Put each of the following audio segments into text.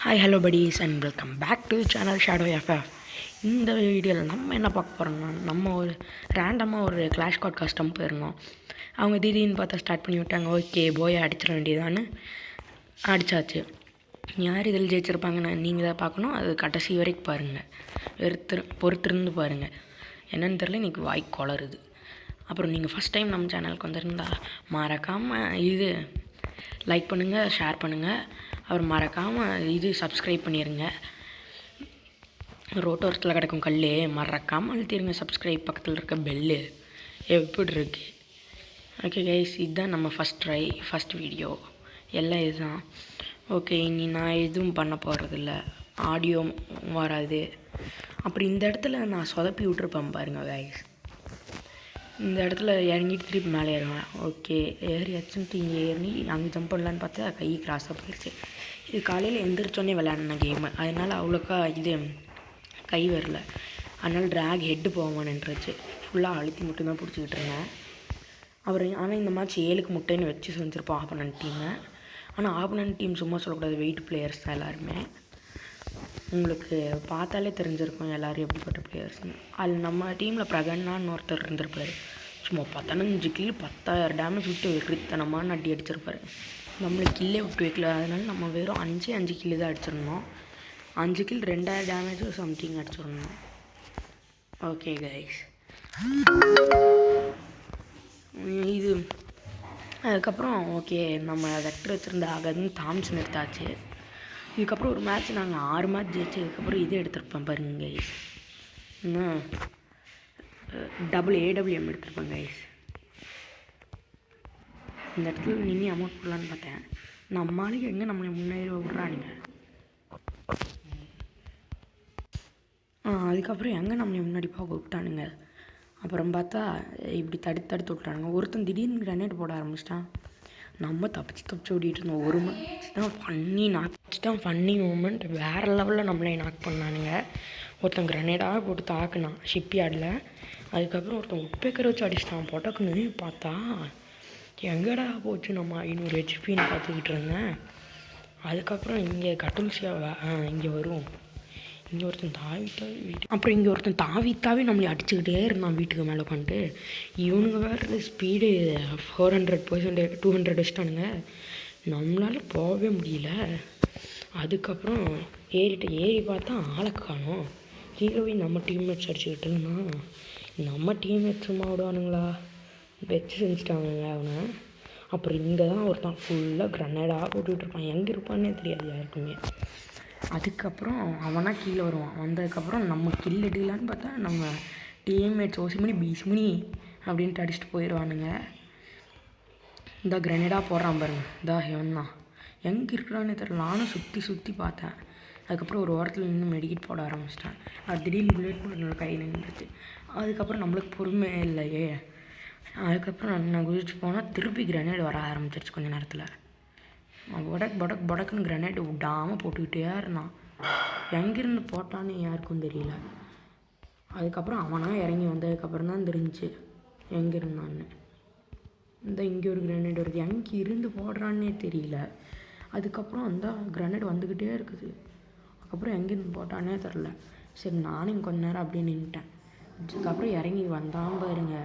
Hi hello buddies and welcome back to channel shadow FF. இந்த வீடியோவில் நம்ம என்ன பார்க்க போகிறோம்னா, நம்ம ஒரு ரேண்டமாக ஒரு கிளாஷ் கார்ட் கஸ்டம் போயிருந்தோம். அவங்க திடீர்னு பார்த்தா ஸ்டார்ட் பண்ணி விட்டாங்க. ஓகே போயை அடிச்சிட வேண்டியதான்னு அடித்தாச்சு. யார் இதில் ஜெயிச்சிருப்பாங்கன்னு நீங்கள் தான் பார்க்கணும். அது கடைசி வரைக்கும் பாருங்கள், பொறுத்திருந்து பாருங்கள். என்னென்னு தெரியல, இன்றைக்கி வாய் குளருது. அப்புறம் நீங்கள் ஃபஸ்ட் டைம் நம்ம சேனலுக்கு வந்திருந்தா மறக்காமல் இது லைக் பண்ணுங்கள், ஷேர் பண்ணுங்கள். அப்புறம் மறக்காமல் இது சப்ஸ்கிரைப் பண்ணிடுங்க. ரோட்டோரத்தில் கிடக்கும் கல் மறக்காமல் அழுத்திடுங்க. சப்ஸ்கிரைப் பக்கத்தில் இருக்க பெல்லு எப்படி இருக்குது. ஓகே கைஸ், இதுதான் நம்ம ஃபஸ்ட் வீடியோ. எல்லாம் இதுதான். ஓகே, இனி நான் எதுவும் பண்ண போகிறதில்ல, ஆடியோ வராது. அப்படி இந்த இடத்துல நான் சொதப்பி விட்ருப்பேன் பாருங்கள் கைஸ். இந்த இடத்துல இறங்கிட்டு திருப்பி மேலே ஏறுவேன். ஓகே, ஏறியாச்சுன்ட்டு இங்கே ஏறி அங்கே ஜம்ப் பண்ணலான்னு பார்த்தா கை கிராஸாக போயிடுச்சு. இது காலையில் எந்திரிச்சோன்னே விளையாடின கேமு, அதனால் அவ்வளோக்கா இது கை வரல. அதனால் ட்ராக் ஹெட்டு போவான்னுருச்சு. ஃபுல்லாக அழுத்தி மட்டும்தான் பிடிச்சிக்கிட்டு இருந்தேன். ஆனால் இந்த மேட்ச் 7க்கு முட்டைன்னு வச்சு செஞ்சுருப்போம் ஆப்போனன்ட் டீமை. ஆனால் ஆப்போனன்ட் டீம் சும்மா சொல்லக்கூடாது, வெயிட் பிளேயர்ஸ் தான் எல்லாருமே. உங்களுக்கு பார்த்தாலே தெரிஞ்சிருக்கும் எல்லோரும் எப்படிப்பட்ட பிளேயர்ஸ்னு. அதில் நம்ம டீமில் பிரகன்னான்னு ஒருத்தர் இருந்திருப்பார். சும்மா 15 கில் 10,000 டேமேஜ் விட்டு வெறித்தனமான அடி அடிச்சிருப்பார். நம்மளுக்கு கில்லே விட்டு வைக்கல. அதனால நம்ம வெறும் 5 கில்லு தான் அடிச்சிருந்தோம். 5 கில் 2000 டேமேஜ் சம்திங் அடிச்சிருந்தோம். ஓகே கைஸ், இது அதுக்கப்புறம் ஓகே நம்ம வெக்டர் வச்சுருந்த ஆகாதுன்னு தாம்சன் எடுத்தாச்சு. இதுக்கப்புறம் ஒரு மேட்ச் நாங்கள் 6 மேட்ச் ஜெயிச்சு இதுக்கப்புறம் இது எடுத்திருப்போம் பாருங்க கைஸ். இன்னும் AWM எடுத்திருப்பேன் கைஸ். இந்த இடத்துல நின்று அமௌண்ட் போடலான்னு பார்த்தேன். நம்மளுக்கு எங்கே நம்மளை முன்னேறி விட்றானுங்க. அதுக்கப்புறம் எங்கே நம்மளை முன்னாடி போக விட்டானுங்க. அப்புறம் பார்த்தா இப்படி தடுத்து விட்டானுங்க. ஒருத்தன் திடீர்னு கிரனேட் போட ஆரம்பிச்சிட்டான். நம்ம தப்பிச்சு ஓடிட்டு இருந்தோம். ஒரு மேட்ச் தான் ஃபன்னி மூமெண்ட். வேறு லெவலில் நம்மளே நாக் பண்ணானுங்க. ஒருத்தன் கிரனேடாக போட்டு தாக்குனான் ஷிப்யார்டில். அதுக்கப்புறம் ஒருத்தன் உட்பேக்கரை வச்சு அடிச்சிட்டான் பொட்டக்குன்னு. பார்த்தா எங்கடா போச்சு நம்ம 500 ஹெச்பின்னு பார்த்துக்கிட்டு இருந்தேன். அதுக்கப்புறம் இங்கே கட்டுல்சியா இங்கே வரும். இங்கே ஒருத்தன் அப்புறம் இங்கே ஒருத்தன் தாவி நம்மளை அடிச்சுக்கிட்டே இருந்தான் வீட்டுக்கு மேலே உட்காந்துட்டு. இவனுங்க வேறு ஸ்பீடு 400% 200 வச்சிட்டானுங்க. நம்மளால் போகவே முடியல. அதுக்கப்புறம் ஏறி பார்த்தா ஆளை காணோம். கீழே நம்ம டீம்மேட்ஸ் அடிச்சுக்கிட்டு இருந்தான். நம்ம டீம்மேட்ஸ் சும்மா விடுவானுங்களா, வச்சு செஞ்சுட்டானுங்க அவனை. அப்புறம் இங்கே தான் ஒருத்தன் ஃபுல்லாக கிரனேடாக போட்டுட்ருப்பான். எங்கே இருப்பான்னே தெரியாது யாருக்குமே. அதுக்கப்புறம் அவனாக கீழே வருவான். வந்ததுக்கப்புறம் நம்ம கில் அடிக்கலான்னு பார்த்தா நம்ம டீம்மேட்ஸ் ஓசிமணி பீஸ்மணி அப்படின்ட்டு அடிச்சுட்டு போயிடுவானுங்க. இந்த கிரனேடாக போடுறான் பாருங்க, இவன் தான். எங்கே இருக்கிறான்னு தெரியல. நானும் சுற்றி பார்த்தேன். அதுக்கப்புறம் ஒரு ஓரத்தில் நின்று மெடிக்கிட் போட ஆரம்பிச்சிட்டேன். அது திடீர்னு புல்லட் போட்டு கை நின்றுச்சு. அதுக்கப்புறம் நம்மளுக்கு பொறுமை இல்லையே. அதுக்கப்புறம் நான் குதிச்சு போனால் திருப்பி கிரனேட் வர ஆரம்பிச்சிருச்சு கொஞ்சம் நேரத்தில். பொடக்குன்னு கிரனேட் விடாமல் போட்டுக்கிட்டே இருந்தான். எங்கேருந்து போட்டான்னு யாருக்கும் தெரியல. அதுக்கப்புறம் அவனாக இறங்கி வந்ததுக்கப்புறம் தான் தெரிஞ்சிச்சு எங்கே இருந்தான்னு. இங்கே ஒரு கிரனேட் வருது, எங்கே இருந்து போடுறான்னே தெரியல. அதுக்கப்புறம் கிரனேட் வந்துக்கிட்டே இருக்குது. அதுக்கப்புறம் எங்கேருந்து போட்டானே தெரில. சரி நானும் கொஞ்ச நேரம் அப்படியே நின்றுட்டேன். அதுக்கப்புறம் இறங்கி வந்தான் பாருங்க.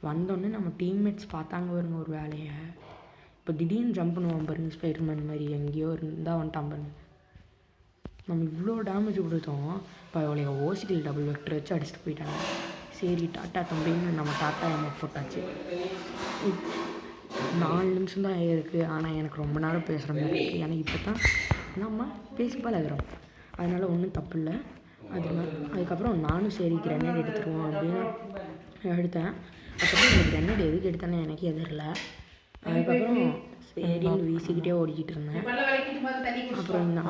வந்தோடனே நம்ம டீம்மேட்ஸ் பார்த்தாங்க பாருங்க ஒரு வேலையை. இப்போ திடீர்னு ஜம்ப் பண்ணுவான் பாருங்க, ஸ்பைடர்மேன் மாதிரி. எங்கேயோ இருந்தால் வந்துட்டான் பாருங்க. நம்ம இவ்வளோ டேமேஜ் கொடுத்தோம். இப்போ அவளைய ஓசிக்கல் டபுள் வெக்டர் வச்சு அடிச்சுட்டு போயிட்டாங்க. சரி டாட்டா தம்பின்னு நம்ம டாட்டா போட்டாச்சு. 4 நிமிஷம் தான் இருக்குது. ஆனால் எனக்கு ரொம்ப நேரம் பேசுகிற மாதிரி இருக்குது. எனக்கு இப்போ தான் நம்ம பேசி பழகிறோம், அதனால் ஒன்றும் தப்பு இல்லை. அதுக்கப்புறம் நானும் சரி கிரனேட் எடுத்துருவோம் அப்படின்னு எடுத்தேன். அதுக்கப்புறம் இந்த கிரனேட் எதுக்கு எடுத்தேன்னு எனக்கே தெரியல. அதுக்கப்புறம் சரின்னு வீசிக்கிட்டே ஓடிக்கிட்டு இருந்தேன். அப்புறம் இந்த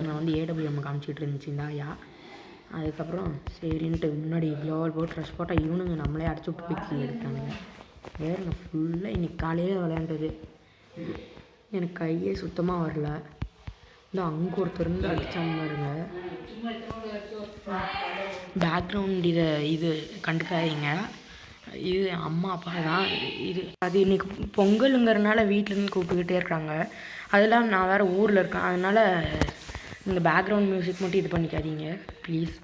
நான் AWM காமிச்சிட்டு இருந்துச்சு இந்த ஆயா. அதுக்கப்புறம் சரின்ட்டு முன்னாடி க்ளோவல் போட்டு ட்ரெஸ் போட்டால் இவனுங்க நம்மளே அடிச்சு விட்டு போய் கீழே எடுத்தானுங்க. வேறு நான் ஃபுல்லாக இன்றைக்கி காலையில் விளையாண்டது. எனக்கு கையே சுத்தமாக வரல. அங்கே ஒருத்தர் இருந்து அடித்தாங்க பாருங்க. பேக்ரவுண்ட் இது கண்டுக்காதீங்க. இது அம்மா அப்பா தான். அது இன்றைக்கி பொங்கலுங்கிறனால வீட்டிலேருந்து கூப்பிட்டுக்கிட்டே இருக்காங்க. அதெல்லாம் நான் வேறு ஊரில் இருக்கேன். அதனால் இந்த பேக்ரவுண்ட் மியூசிக் மட்டும் இது பண்ணிக்காதீங்க ப்ளீஸ்.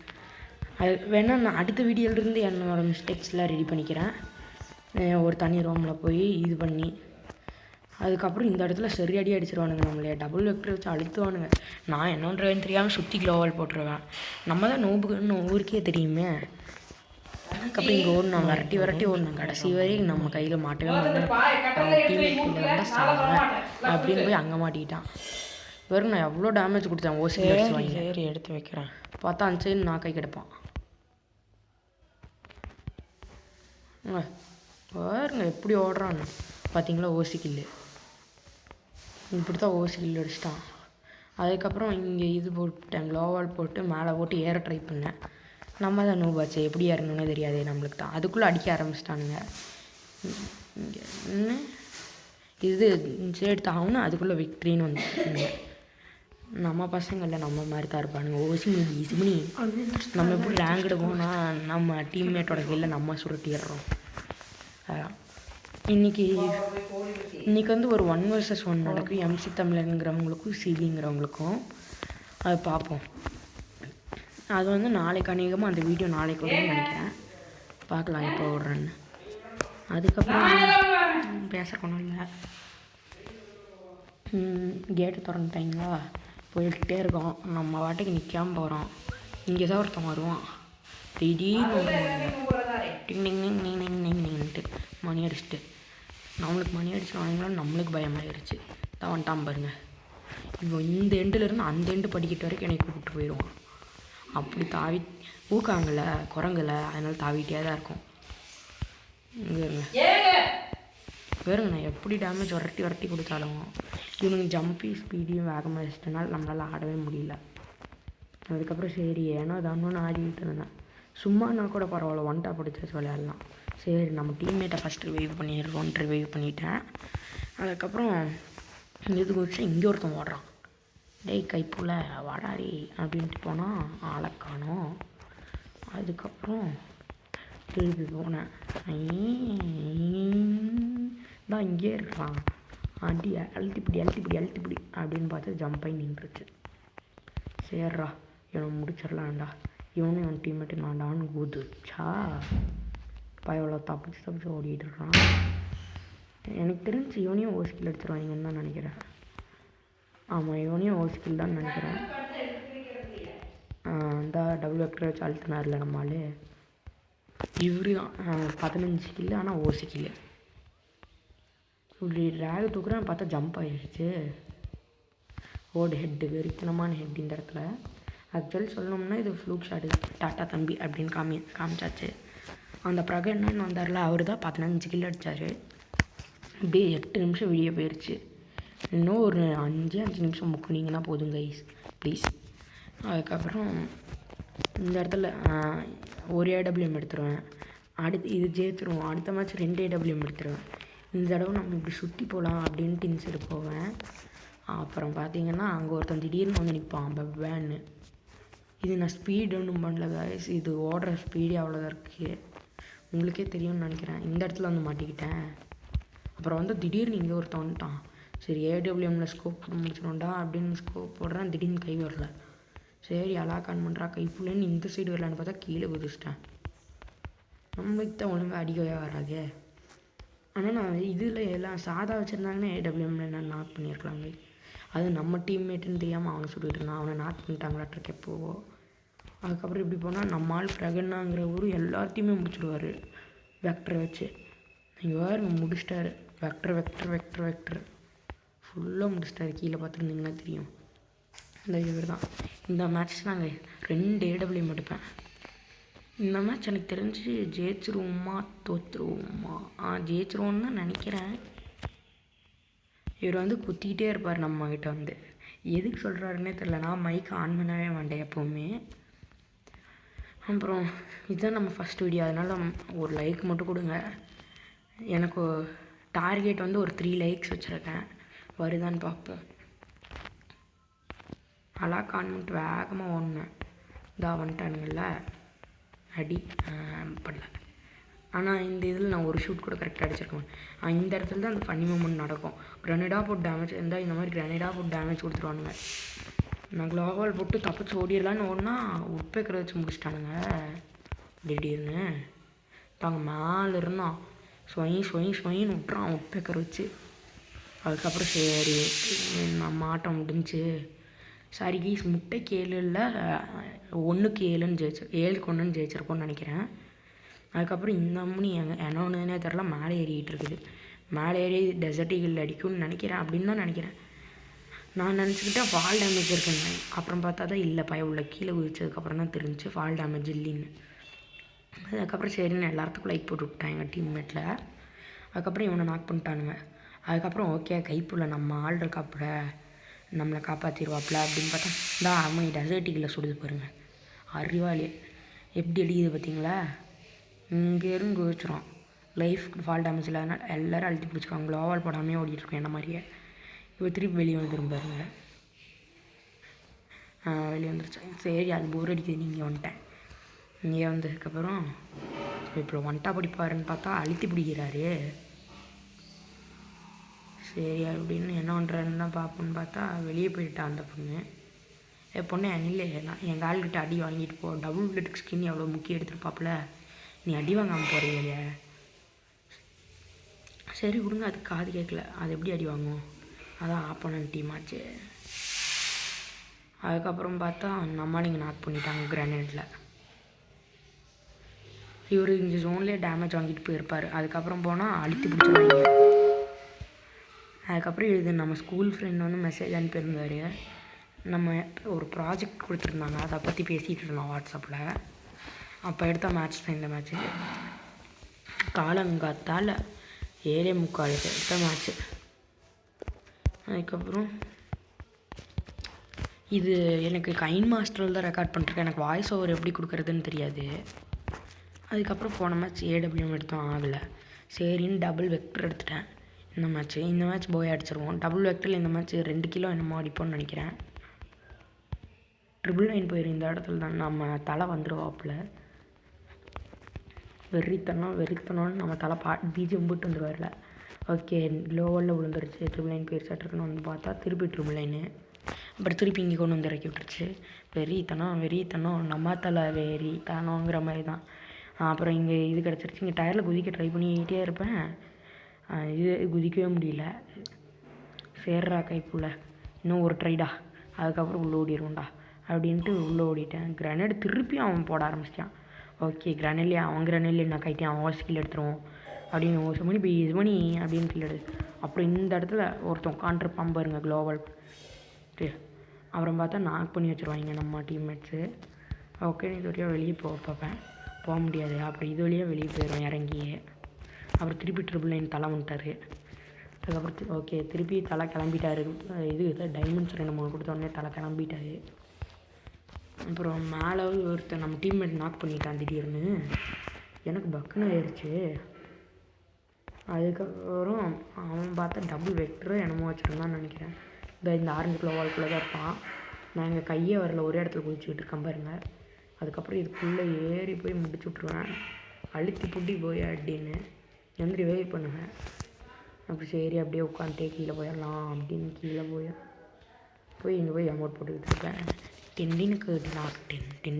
அது வேணால் நான் அடுத்த வீடியோலேருந்து என்னோடய மிஸ்டேக்ஸ்லாம் ரெடி பண்ணிக்கிறேன். ஒரு தனி ரூமில் போய் இது பண்ணி அதுக்கப்புறம் இந்த இடத்துல சரி அடி அடிச்சிருவானுங்க நம்மளே. டபுள் வெக்டர் வச்சு அழுத்துவானுங்க. நான் என்னன்றதுன்னு தெரியாமல் சுற்றி க்ளோவால் போட்டுருவேன். நம்ம தான் நோபுக்குன்னு ஊருக்கே தெரியுமே. அதுக்கப்புறம் இங்கே ஓடணும், விரட்டி விரட்டி ஓடணும். கடைசி வரைக்கும் நம்ம கையில் மாட்டவே மாட்டேன். நம்ம டீம்மேட் கையில் வந்தால் சாவேன் அப்படின்னு போய் அங்கே மாட்டிக்கிட்டான். வெறும் நான் எவ்வளோ டேமேஜ் கொடுத்தேன். ஓசி வாங்கி சரி எடுத்து வைக்கிறேன். பார்த்தா அந்த சைடு நான் கை கிடப்பான். பாருங்க எப்படி ஓடுறான்னு பார்த்தீங்களா. ஓசி கில்லு இப்படி தான் ஓசி கில்லு அடிச்சிட்டான். அதுக்கப்புறம் இங்கே இது போட்டேன், க்ளோவால் போட்டு மேலே போட்டு ஏற ட்ரை பண்ணேன். நம்ம தான் நூபாச்சு, எப்படி ஏறணுன்னே தெரியாது நம்மளுக்கு தான். அதுக்குள்ளே அடிக்க ஆரம்பிச்சிட்டானுங்க. இங்கே இது எடுத்து ஆகணும். அதுக்குள்ளே விக்ட்ரின்னு வந்துட்டாங்க. நம்ம பசங்க இல்லை, நம்ம மாதிரி தான் இருப்பானுங்க. ஓசிமணி நம்ம எப்படி ரேங்க்டு போனால் நம்ம டீம்மேட்டோட கீழே நம்ம சுருட்டிடுறோம். இன்றைக்கி வந்து ஒரு 1 vs 1 நடக்கும். எம்சி தமிழனுங்கிறவங்களுக்கும் சிபிங்கிறவங்களுக்கும். அது பார்ப்போம். அது வந்து நாளைக்கு அநேகமாக அந்த வீடியோ நாளைக்கு வரும்னு நினைக்கிறேன். பார்க்கலாம் எப்போ ஓடுறேன்னு. அதுக்கப்புறம் பேசக்கணும் இல்லை. கேட்டு திறந்துட்டாங்களா, போயிட்டே இருக்கோம். நம்ம வாட்டுக்கு நிற்காமல் போகிறோம். இங்கே தான் ஒருத்தன் வருவான். திடீர்னு டிங் டிங் டிங் டிங் டிங் டிங் டிங்ன்ட்டு மணி அடிச்சுட்டு நம்மளுக்கு மணி அடிச்சுட்டு நம்மளுக்கு பயமாயிருச்சு. தான் வந்துட்டான் பாருங்க. இப்போ இந்த எண்டுலேருந்து அந்த எண்டு படிக்கிட்ட வரைக்கும் என்னை கூப்பிட்டு போயிடுவான். அப்படி தாவி ஊக்காங்கல்ல குரங்கல, அதனால தாவிட்டே தான் இருக்கும். இங்கே வேறுங்க நான் எப்படி டேமேஜ் வரட்டி கொடுத்தாலும் இவனுக்கு ஜம்பி ஸ்பீடையும் வேகமாக வச்சிட்டனால நம்மளால் ஆடவே முடியல. அதுக்கப்புறம் சரி ஏன்னா அது ஆடிக்கிட்டு இருந்தேன். சும்மா நான் கூட பரவாயில்ல, 1 டாப் அடிச்சு விளையாடலாம். சரி நம்ம டீம்மேட்டை ஃபஸ்ட்டு ரிவைவ் பண்ணிட்டேன். அதுக்கப்புறம் இது குறித்து இங்கே ஒருத்தன் ஓடுறான். டேய் கைப்பூல வாடாரி அப்படின்ட்டு போனால் ஆளை காணோம். அதுக்கப்புறம் திருப்பி போனேன். தான் இங்கே இருக்கலாம். அடி அழுத்திப்பிடி அப்படின்னு பார்த்து ஜம்ப் ஆகி நின்றுச்சு. சரிடா இவனை முடிச்சிடலான்டா. இவனும் என் டீம்மேட்டு நான்டான்னு குதிச்சா எவ்வளோ தப்பிச்சு ஓடிட்டு இருக்கான். எனக்கு தெரிஞ்சு இவனையும் ஓஸ்கில் எடுத்துருவாங்கன்னு தான் நினைக்கிறேன். ஆமாம் இவனையும் ஓஸ்கில் தான் நினைக்கிறேன். அந்த டபுள் வெக்டர் வச்சு அழுத்தினார்ல நம்மளால் இவரு 15 கில்லு. ஆனால் ஓசி கில்லு. இப்படி ரேக் தூக்குறான்னு பார்த்தா ஜம்ப் ஆகிடுச்சு. ஓடு ஹெட்டு வெறித்தனமான ஹெட் இந்த இடத்துல. ஆக்சுவலி சொல்லணும்னா இது ஃப்ளூக் ஷாட்டு, டாட்டா தம்பி அப்படின்னு காமிச்சாச்சு. அந்த பிரகன்னு வந்தார்ல, அவர் தான் 15 கிலோ அடித்தார். இப்படியே 8 நிமிஷம் வீடியோ போயிடுச்சு. இன்னும் ஒரு 5 நிமிஷம் முக்குனிங்கன்னா போதும் கைஸ் ப்ளீஸ். அதுக்கப்புறம் இந்த இடத்துல ஒரு ஏடபிள்யூஎம் எடுத்துருவேன். இது ஜெயிச்சிருவோம். அடுத்த மேட்ச் 2 ஏடபிள்யூஎம் எடுத்துருவேன். இந்த தடவை நம்ம இப்படி சுற்றி போகலாம் அப்படின்ட்டு இன்சைடு போவேன். அப்புறம் பார்த்தீங்கன்னா அங்கே ஒருத்தன் திடீர்னு வந்து நிற்பான் வேன்னு. இது நான் ஸ்பீடு ஒன்றும் பண்ணல கைஸ், இது ஓடுற ஸ்பீடே அவ்வளோதான் இருக்குது. உங்களுக்கே தெரியும்னு நினைக்கிறேன். இந்த இடத்துல வந்து மாட்டிக்கிட்டேன். அப்புறம் வந்து திடீர்னு இங்கே ஒருத்தன் வந்துட்டான். சரி ஏடபிள்யூஎம்மில் ஸ்கோப் போட முடிச்சிடும்டா அப்படின்னு ஸ்கோப் போடுறேன். திடீர்னு கை வரல. சரி அலாக்கான் பண்ணுறா கைப்புள்ளேன்னு இந்த சைடு வரலான்னு பார்த்தா கீழே குதிச்சிட்டேன். நம்மளுக்கு தான் ஒழுங்காக அடிக்கவே வராது. ஆனால் நான் இதில் எல்லாம் சாதா வச்சுருந்தாங்கன்னா ஏடபிள்யூஎம்மில் நான் நாக் பண்ணியிருக்கலாங்க. அது நம்ம டீம்மேட்டுன்னு தெரியாமல் அவனை சொல்லிட்டு இருந்தான். அவனை நாக் பண்ணிட்டாங்களாட்ருக்கு எப்போவோ. அதுக்கப்புறம் இப்படி போனால் நம்ம ஆள் பிரகன்னாங்கிற ஊர் எல்லாத்தையுமே முடிச்சிடுவார் வெக்டரை வச்சு. இங்கே வேறு முடிச்சிட்டாரு. வெக்டர் ஃபுல்லாக முடிச்சிட்டாரு. கீழே பார்த்துருந்தீங்கன்னா தெரியும். இந்த இவர் தான். இந்த மேட்ச் நாங்கள் 2 ஏடபிள்யூஎம் எடுப்பேன். இந்த மேட்ச் எனக்கு தெரிஞ்சு ஜெயிச்சிருவோமா தோற்றுருவோமா? ஜெயிச்சிருவோன்னு தான் நினைக்கிறேன். இவர் வந்து குத்திக்கிட்டே இருப்பார் நம்மக்கிட்ட வந்து. எதுக்கு சொல்கிறாருன்னே தெரில. நான் மைக் ஆன் பண்ணவே மாட்டேன் எப்போவுமே. அப்புறம் இதுதான் நம்ம ஃபஸ்ட் வீடியோ, அதனால் ஒரு லைக் மட்டும் கொடுங்க. எனக்கு டார்கெட் வந்து ஒரு 3 லைக்ஸ் வச்சுருக்கேன். வருதான்னு பார்ப்போம். அழகாக கான்மெண்ட் வேகமாக ஓடனேன். இதாக வந்துட்டானுங்கள்ல அடி பண்ணல. ஆனால் இந்த இதில் நான் ஒரு ஷூட் கூட கரெக்டாக அடிச்சிருக்கேன். இந்த இடத்துல தான் அந்த ஃபன்னி மூமெண்ட் நடக்கும். கிரனேடாக போட்டு டேமேஜ் இருந்தால் இந்த மாதிரி கிரனேடாக போட்டு டேமேஜ் கொடுத்துருவானுங்க. நான் க்ளோவால் போட்டு தப்பிச்சு ஓடிடலான்னு ஓடினா உட்பேக்கரை வச்சு முடிச்சிட்டானுங்க திடீர்னு. தாங்க மேலே இருந்தான் ஸ்வயின்னு விட்றான் உட்பேக்கரை வச்சு. அதுக்கப்புறம் சரி நம்ம ஆட்டம் முடிஞ்சு. சாரி கீஸ் முட்டைக்கு 7 இல்லை 1க்கு 7ன்னு 7க்கு 1ன்னு ஜெயிச்சிருப்போன்னு நினைக்கிறேன். அதுக்கப்புறம் இந்த அம்மனி என்ன ஒன்றுனே தெரில மேலே ஏறிக்கிட்டு இருக்குது. மேலே ஏறி டெசர்ட் ஈகிள் அடிக்கும்னு நினைக்கிறேன் அப்படின்னு தான் நினைக்கிறேன். நான் நினச்சிக்கிட்டேன் ஃபால் டேமேஜ் இருக்குன்னு. அப்புறம் பார்த்தா தான் இல்லை உள்ள கீழே குதிச்சதுக்கப்புறம் தான் தெரிஞ்சு ஃபால் டேமேஜ் இல்லைன்னு. அதுக்கப்புறம் சரின்னு எல்லாத்துக்கும் லைக் போட்டு விட்டேன் எங்கள் டீம்மேட்டில். அதுக்கப்புறம் இவனை நாக் பண்ணிட்டானுங்க. அதுக்கப்புறம் ஓகே கைப்புள்ள நம்ம ஆள் இருக்காப்புல நம்மளை காப்பாற்றிடுவாப்புல அப்படின்னு பார்த்தா இந்த அம்மனி டெசர்ட் ஈகிளில் சுடுது பாருங்க. அறிவாளி எப்படி அடிக்குது பார்த்தீங்களா? இங்கேருந்து குதிச்சிடும். லைஃப் ஃபால் டேமேஜ் இல்லாதனால எல்லோரும் அழுத்தி பிடிச்சிருக்காங்க. க்ளோவால் போடாமே ஓடிட்டுருக்கோம் என்ன மாதிரியே. இப்போ திருப்பி வெளியே வந்துடும் பாருங்க. வெளியே வந்துருச்சு. சரி அது போர் அடிக்குது நீங்கள் வந்துட்டேன். இங்கே வந்ததுக்கப்புறம் இப்போ ஒன்ட்டா படிப்பாருன்னு பார்த்தா அழுத்தி பிடிக்கிறாரு. சரி அப்படின்னு என்ன பண்ணுறாருன்னு தான் பார்ப்போன்னு பார்த்தா வெளியே போயிட்டான் அந்த பொண்ணு. பொண்ணு இல்லை நான் எங்கள் ஆள்கிட்ட அடி வாங்கிட்டு போ. டபுள் பிளட் ஸ்கின் எவ்வளோ முக்கியம் எடுத்துருப்பாப்புல. நீ அடி வாங்காமல் போகிறீங்க இல்லையா? சரி விடுங்க அது காது கேட்கல. அது எப்படி அடி வாங்கும்? அதான் ஆப்போனன்ட் டீம் ஆச்சு. அதுக்கப்புறம் பார்த்தா நம்மளால் இங்கே நாக் பண்ணிட்டாங்க கிரானைட்டில். இவர் இங்கே ஜோன்லேயே டேமேஜ் வாங்கிட்டு போயிருப்பார். அதுக்கப்புறம் போனால் அழுத்தி பிடிச்சிருவாங்க. அதுக்கப்புறம் இது நம்ம ஸ்கூல் ஃப்ரெண்ட் வந்து மெசேஜ் அனுப்பியிருந்தார். நம்ம ஒரு ப்ராஜெக்ட் கொடுத்துருந்தாங்க அதை பற்றி பேசிகிட்டு இருந்தோம் வாட்ஸ்அப்பில். அப்போ எடுத்த மேட்ச் தான் இந்த மேட்ச்சு. காலங்காத்தால் 7:45 எடுத்த மேட்ச்சு. அதுக்கப்புறம் இது எனக்கு கைன் மாஸ்டரில் தான் ரெக்கார்ட் பண்ணிருக்கேன். எனக்கு வாய்ஸ் ஓவர் எப்படி கொடுக்குறதுன்னு தெரியாது. அதுக்கப்புறம் போன மேட்ச் ஏடபிள்யூஎம் எடுத்தோம் ஆகலை. சரின்னு டபுள் வெக்டர் எடுத்துட்டேன். இந்த மேட்ச் போய் அடிச்சிருவோம். டபுள் வெக்டரில் இந்த மேட்ச் 2 கிலோ என்னமோ அடிப்போம்னு நினைக்கிறேன். 999 போயிடும். இந்த இடத்துல தான் நம்ம தலை வந்துடுவாப்பில். வெறித்தனம்னு நம்ம தலை பிஜிஎம் போட்டு வந்துடுவார்ல. ஓகே லோவலில் விழுந்துருச்சு. 999 போயிடுச்சு இருக்குன்னு வந்து பார்த்தா திருப்பி 999. அப்புறம் திருப்பி இங்கே கொண்டு வந்து இறக்கி விட்டுருச்சு. வெறித்தனம் நம்ம தலை வெறித்தனங்கிற மாதிரி தான். அப்புறம் இங்கே இது கிடச்சிருச்சு. இங்கே டயரில் குதிக்க ட்ரை பண்ணிக்கிட்டே இருப்பேன். இது குதிக்கவே முடியல. சேர்றா கைப்புள்ள இன்னும் ஒரு ட்ரைடா. அதுக்கப்புறம் உள்ளே ஓடிடுவோம்டா அப்படின்ட்டு உள்ளே ஓடிட்டேன். கிரனேட் திருப்பி அவன் போட ஆரம்பிச்சிட்டான். ஓகே கிரனேட்லேயே அவன் கிரனேட்லேயே நான் கைட்டேன். அவன் ஸ்கில் எடுத்துருவோம் அப்படின்னு ஓசமணி இப்போ இது மணி அப்படின்னு கில் அப்புறம் இந்த இடத்துல ஒருத்தன் உட்காண்ட்ருப்பான் பாருங்க க்ளோவல். அப்புறம் பார்த்தா நாக் பண்ணி வச்சுருவாங்க நம்ம டீம்மேட்ஸு. ஓகே இது வழியாக வெளியே போக முடியாது. அப்புறம் இது வழியாக வெளியே போயிடுவோம் இறங்கியே. அப்புறம் திருப்பி 999 தலை வந்துட்டார். அதுக்கப்புறம் ஓகே திருப்பி தலை கிளம்பிட்டார். இது டைமண்ட்ஸ் 2-3 கொடுத்தோடனே தலை கிளம்பிட்டார். அப்புறம் மேலே ஒருத்தர் நம்ம டீம்மேட் நாக் பண்ணிட்டான் திடீர்னு. எனக்கு பக்குன்னு ஆயிடுச்சு. அதுக்கப்புறம் அவன் பார்த்தா டபுள் வெக்டரோ என்னமோ வச்சுருந்தான்னு நினைக்கிறேன். இந்த ஆரஞ்சு க்ளோவால்குள்ளே தான் இருப்பான். நான் எங்கள் கையே வரல ஒரே இடத்துல குதிச்சுக்கிட்டு இருக்கேன் பாருங்க. அதுக்கப்புறம் இதுக்குள்ளே ஏறி போய் முடிச்சு விட்ருவேன். அழுத்தி புட்டி போய் அப்படின்னு எந்திரி வெயிட் பண்ணுவேன். அப்படி சரி அப்படியே உட்காந்துட்டே கீழே போயிடலாம் அப்படின்னு கீழே போய் இங்கே போய் அமௌண்ட் போட்டுக்கிட்டு இருப்பேன். 10 நாக் 10